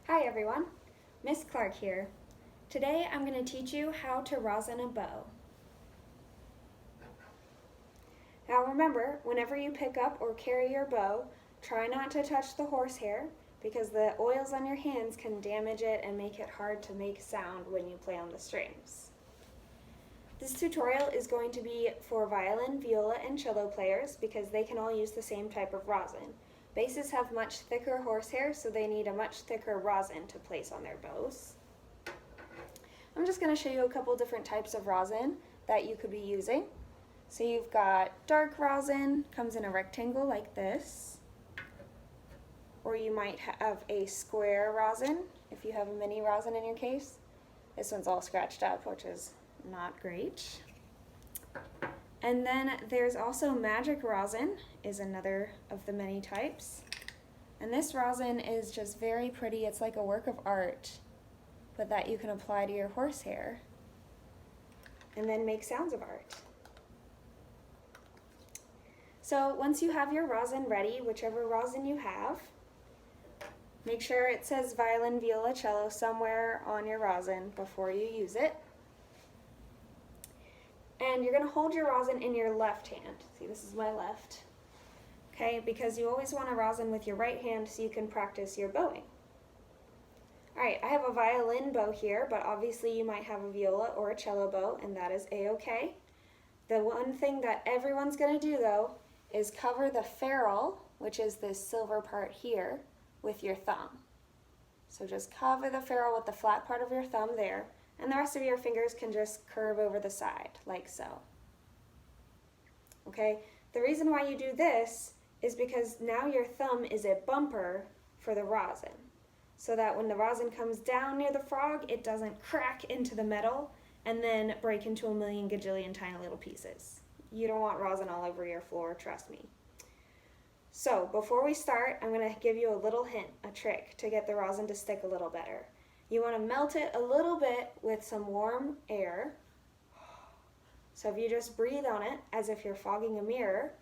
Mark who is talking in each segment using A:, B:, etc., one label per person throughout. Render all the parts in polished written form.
A: Hi everyone, Miss Clark here. Today I'm going to teach you how to rosin a bow. Now remember, whenever you pick up or carry your bow, try not to touch the horsehair because the oils on your hands can damage it and make it hard to make sound when you play on the strings. This tutorial is going to be for violin, viola, and cello players because they can all use the same type of rosin. Basses have much thicker horsehair, so they need a much thicker rosin to place on their bows. I'm just going to show you a couple different types of rosin that you could be using. So you've got dark rosin, comes in a rectangle like this, or you might have a square rosin if you have a mini rosin in your case. This one's all scratched up, which is not great. And then there's also magic rosin, is another of the many types. And this rosin is just very pretty. It's like a work of art, but that you can apply to your horsehair and then make sounds of art. So once you have your rosin ready, whichever rosin you have, make sure it says violin, viola, cello somewhere on your rosin before you use it. And you're going to hold your rosin in your left hand. See, this is my left. Okay, because you always want to rosin with your right hand so you can practice your bowing. Alright, I have a violin bow here, but obviously you might have a viola or a cello bow, and that is a-okay. The one thing that everyone's going to do, though, is cover the ferrule, which is this silver part here, with your thumb. So just cover the ferrule with the flat part of your thumb there, and the rest of your fingers can just curve over the side, like so. Okay, the reason why you do this is because now your thumb is a bumper for the rosin, so that when the rosin comes down near the frog, it doesn't crack into the metal and then break into a million gajillion tiny little pieces. You don't want rosin all over your floor, trust me. So before we start, I'm going to give you a little hint, a trick to get the rosin to stick a little better. You want to melt it a little bit with some warm air. So if you just breathe on it as if you're fogging a mirror,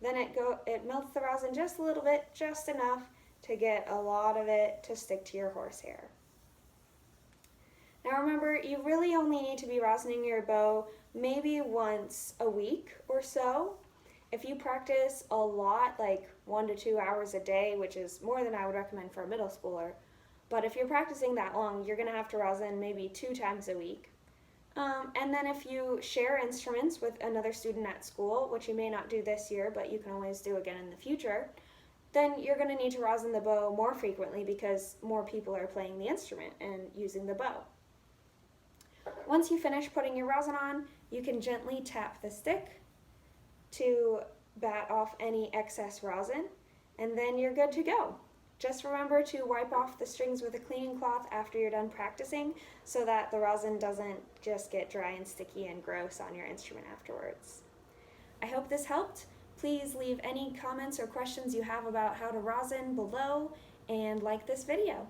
A: then it melts the rosin just a little bit, just enough to get a lot of it to stick to your horsehair. Now remember, you really only need to be rosining your bow maybe once a week or so. If you practice a lot, like 1 to 2 hours a day, which is more than I would recommend for a middle schooler, but if you're practicing that long, you're going to have to rosin maybe 2 times a week. And then if you share instruments with another student at school, which you may not do this year, but you can always do again in the future, then you're going to need to rosin the bow more frequently because more people are playing the instrument and using the bow. Once you finish putting your rosin on, you can gently tap the stick to bat off any excess rosin, and then you're good to go. Just remember to wipe off the strings with a cleaning cloth after you're done practicing so that the rosin doesn't just get dry and sticky and gross on your instrument afterwards. I hope this helped. Please leave any comments or questions you have about how to rosin below and like this video.